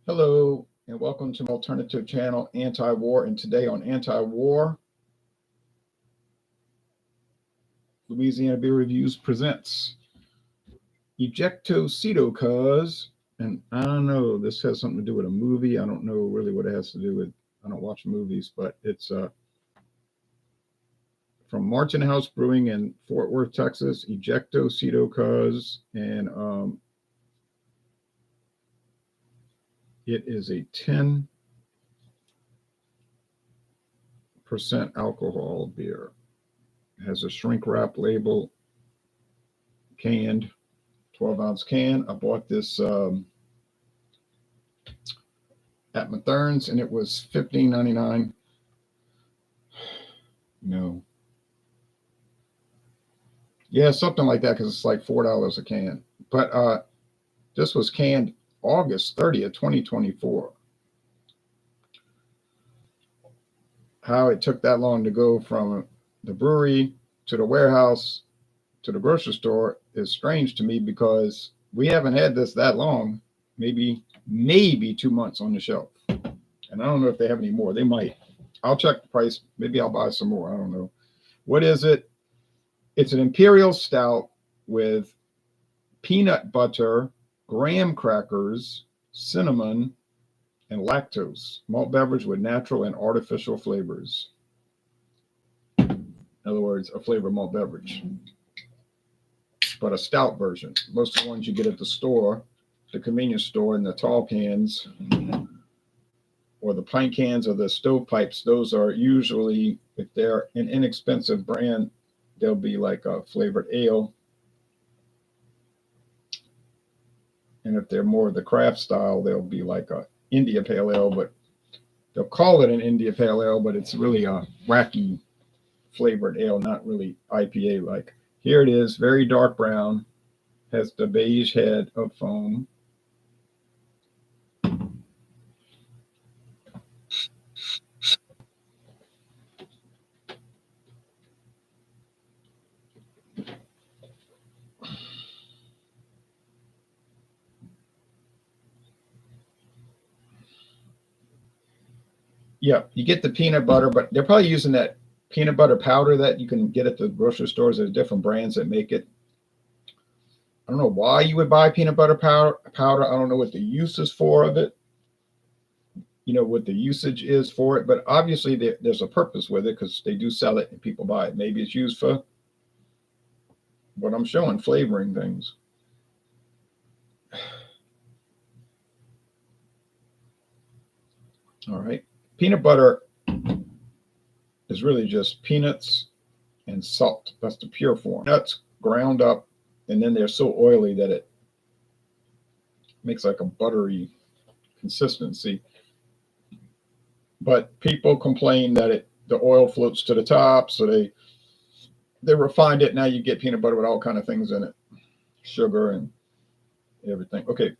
Hello, and welcome to my alternative channel, Anti-War. And today on Anti-War, Louisiana Beer Reviews presents Ejecto Seato Cuz. And I don't know, this has something to do with a movie. I don't know really what it has to do with. I don't watch movies, but it's from Martin House Brewing in Fort Worth, Texas. Ejecto Seato Cuz, and it is a 10% alcohol beer. It has a shrink wrap label, canned, 12-ounce can. I bought this at Mathern's, and it was $15.99. No, yeah, something like that, because it's like $4 a can. But this was canned August 30th, 2024. How it took that long to go from the brewery to the warehouse to the grocery store is strange to me, because we haven't had this that long. Maybe 2 months on the shelf, and I don't know if they have any more. They might. I'll check the price. Maybe I'll buy some more. I don't know. What is it? It's an imperial stout with peanut butter, graham crackers, cinnamon, and lactose. Malt beverage with natural and artificial flavors. In other words, a flavored malt beverage, but a stout version. Most of the ones you get at the store, the convenience store, in the tall cans or the pint cans or the stovepipes, those are usually, if they're an inexpensive brand, they'll be like a flavored ale. And if they're more of the craft style, they'll be like a India Pale Ale, but they'll call it an India Pale Ale, but it's really a wacky flavored ale, not really IPA like. Here it is, very dark brown, has the beige head of foam. Yeah, you get the peanut butter, but they're probably using that peanut butter powder that you can get at the grocery stores. There's different brands that make it. I don't know why you would buy peanut butter powder. I don't know what the use is for of it. What the usage is for it, but obviously there's a purpose with it, because they do sell it and people buy it. Maybe it's used for what I'm showing, flavoring things. All right. Peanut butter is really just peanuts and salt. That's the pure form. Nuts ground up, and then they're so oily that it makes like a buttery consistency. But people complain that the oil floats to the top, so they refined it. Now you get peanut butter with all kind of things in it, sugar and everything. Okay.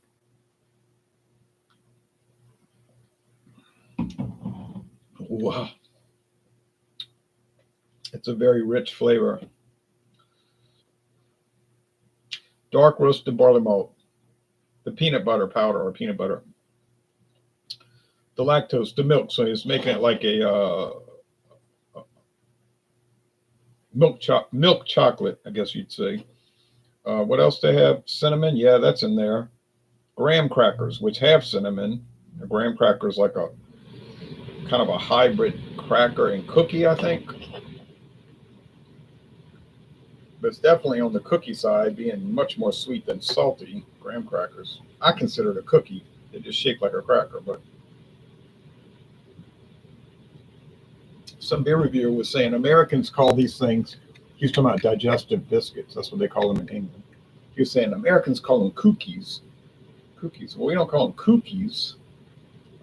Wow. It's a very rich flavor. Dark roasted barley malt, the peanut butter powder or peanut butter, the lactose, the milk. So it's making it like a milk chocolate, I guess you'd say. What else they have? Cinnamon. Yeah, that's in there. Graham crackers, which have cinnamon. A graham cracker is like a kind of a hybrid cracker and cookie, I think. But it's definitely on the cookie side, being much more sweet than salty. Graham crackers. I consider it a cookie. They just shape like a cracker. But some beer reviewer was saying Americans call these things, he was talking about digestive biscuits. That's what they call them in England. He was saying Americans call them cookies. Cookies. Well, we don't call them cookies.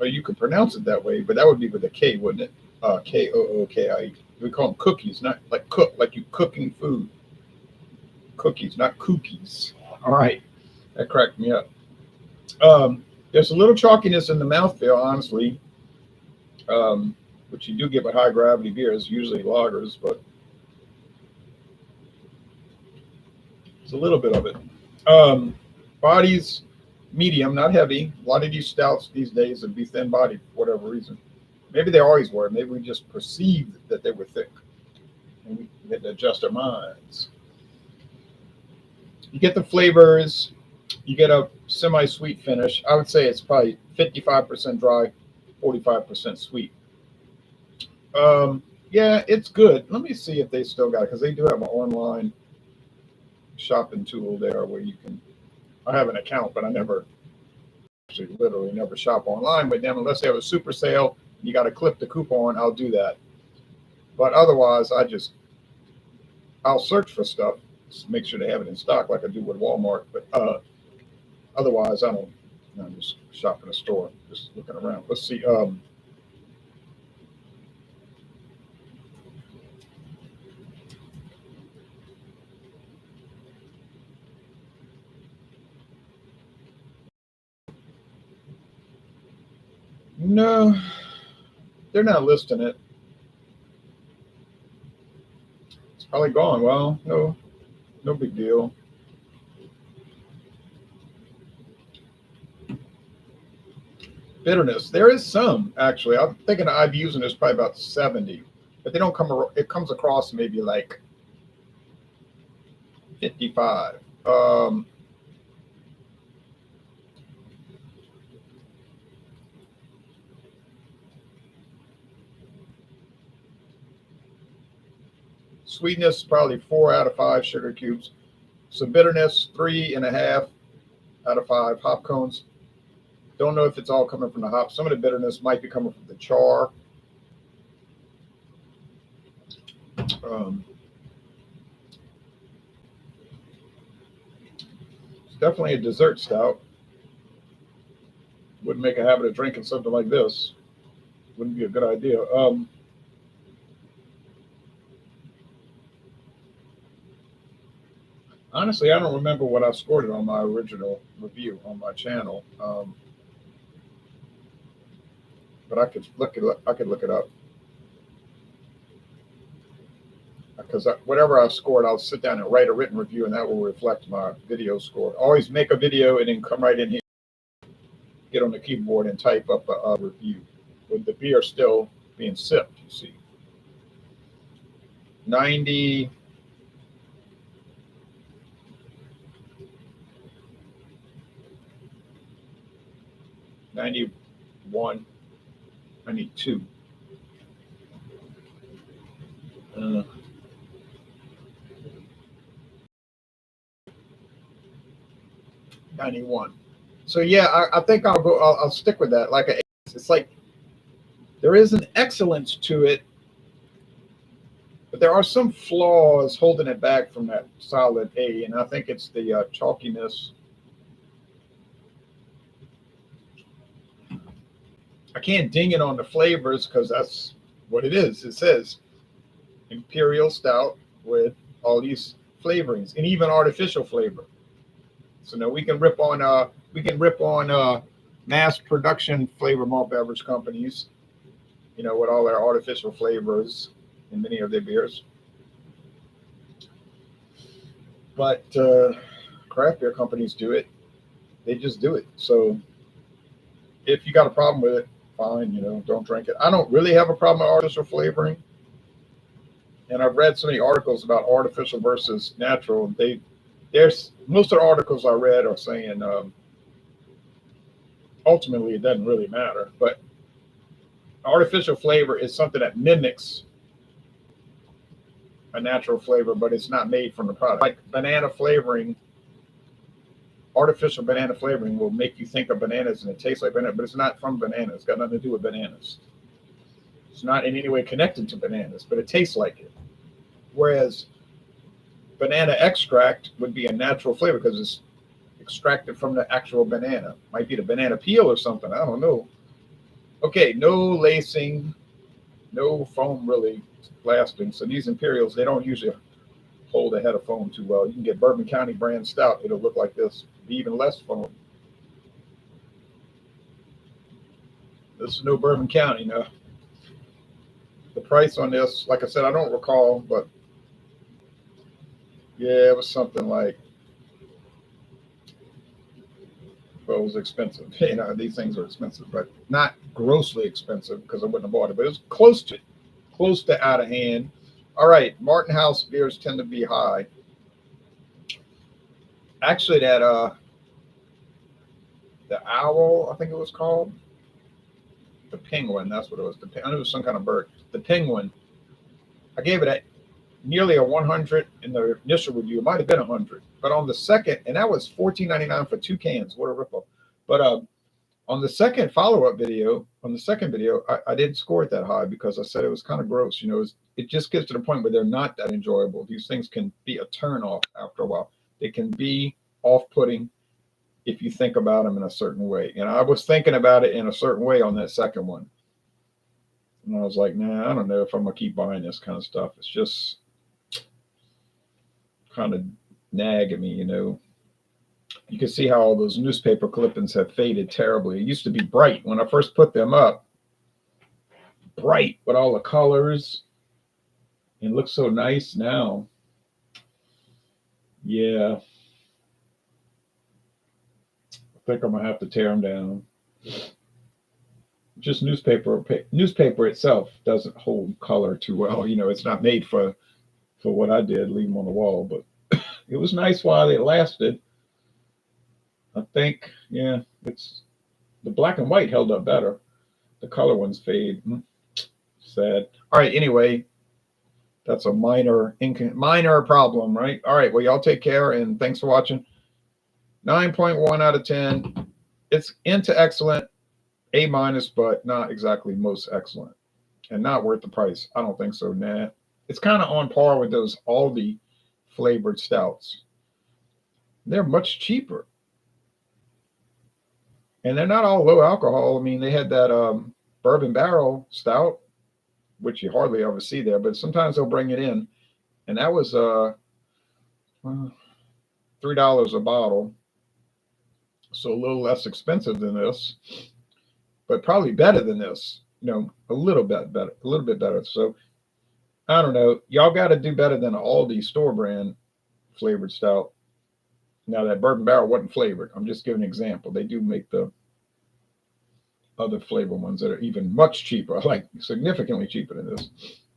Or you could pronounce it that way, but that would be with a K, wouldn't it? Kookie. We call them cookies, not like you cooking food. Cookies, not cookies. All right. That cracked me up. There's a little chalkiness in the mouthfeel, honestly, which you do get with high gravity beers, usually lagers, but it's a little bit of it. Bodies medium, not heavy. A lot of these stouts these days would be thin bodied for whatever reason. Maybe they always were. Maybe we just perceived that they were thick, and we had to adjust our minds. You get the flavors. You get a semi-sweet finish. I would say it's probably 55% dry, 45% sweet. Um, yeah, it's good. Let me see if they still got it because they do have an online shopping tool there where you can. I have an account, but I never actually literally never shop online with them unless they have a super sale. You got to clip the coupon. I'll do that. But otherwise, I'll search for stuff, just make sure they have it in stock like I do with Walmart. But otherwise, I don't. I'm just shopping a store, just looking around. Let's see. No, they're not listing it. It's probably gone. Well, no, no big deal. Bitterness. There is some actually. I'm thinking I've using this probably about 70, but they don't come. It comes across maybe like 55. Sweetness probably 4 out of 5 sugar cubes. So bitterness 3.5 out of 5 hop cones. Don't know if it's all coming from the hop. Some of the bitterness might be coming from the char. Um, it's definitely a dessert stout. Wouldn't make a habit of drinking something like this. Wouldn't be a good idea. Honestly, I don't remember what I scored it on my original review on my channel, but I could look it. I could look it up because whatever I scored, I'll sit down and write a written review, and that will reflect my video score. Always make a video and then come right in here, get on the keyboard, and type up a review with the beer still being sipped. You see, 90, 91, 92. Uh, 91. So yeah, I think I'll go. I'll stick with that. It's like there is an excellence to it, but there are some flaws holding it back from that solid A, and I think it's the chalkiness. I can't ding it on the flavors because that's what it is. It says imperial stout with all these flavorings and even artificial flavor. So now we can rip on mass production flavor malt beverage companies, with all their artificial flavors in many of their beers. But craft beer companies do it. They just do it. So if you got a problem with it, fine, don't drink it. I don't really have a problem with artificial flavoring. And I've read so many articles about artificial versus natural. There's most of the articles I read are saying ultimately it doesn't really matter. But artificial flavor is something that mimics a natural flavor, but it's not made from the product. Like banana flavoring, artificial banana flavoring will make you think of bananas and it tastes like banana, but it's not from bananas. It's got nothing to do with bananas. It's not in any way connected to bananas, but it tastes like it. Whereas banana extract would be a natural flavor because it's extracted from the actual banana. Might be the banana peel or something. I don't know. Okay, no lacing, no foam really lasting. So these Imperials, they don't usually hold a head of foam too well. You can get Bourbon County brand stout. It'll look like this, be even less foam. This is no Bourbon County. Now, the price on this, like I said, I don't recall, but yeah, it was something like Well, it was expensive. You know, these things are expensive, but not grossly expensive because I wouldn't have bought it. But it was close to out of hand. All right, Martin House beers tend to be high. Actually, that the owl, I think it was called the penguin. That's what it was. I knew it was some kind of bird. The penguin. I gave it nearly a 100 in the initial review. It might have been 100, but on the second, and that was 14.99 for 2 cans. What a ripoff! But on the second follow-up video, on the second video, I didn't score it that high because I said it was kind of gross. You know, it just gets to the point where they're not that enjoyable. These things can be a turn off after a while. They can be off-putting if you think about them in a certain way. And I was thinking about it in a certain way on that second one. And I was like, nah, I don't know if I'm gonna keep buying this kind of stuff. It's just kind of nag at me, you know. You can see how all those newspaper clippings have faded terribly. It used to be bright when I first put them up, bright with all the colors, and looks so nice now. Yeah, I think I'm gonna have to tear them down. Just newspaper itself doesn't hold color too well. You know, it's not made for what I did, leave them on the wall. But it was nice while it lasted. I think, yeah, it's the black and white held up better. The color ones fade. Sad. All right. Anyway, that's a minor problem, right? All right. Well, y'all take care and thanks for watching. 9.1 out of 10. It's into excellent, A minus, but not exactly most excellent, and not worth the price. I don't think so. Nah. It's kind of on par with those Aldi flavored stouts. They're much cheaper. And they're not all low alcohol. I mean, they had that bourbon barrel stout, which you hardly ever see there, but sometimes they'll bring it in. And that was $3 a bottle. So a little less expensive than this, but probably better than this. You know, a little bit better. So I don't know. Y'all got to do better than an Aldi store brand flavored stout. Now that bourbon barrel wasn't flavored. I'm just giving an example. They do make the other flavor ones that are even much cheaper, like significantly cheaper than this,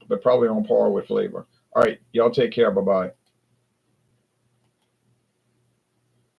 but probably on par with flavor. All right, y'all take care. Bye-bye.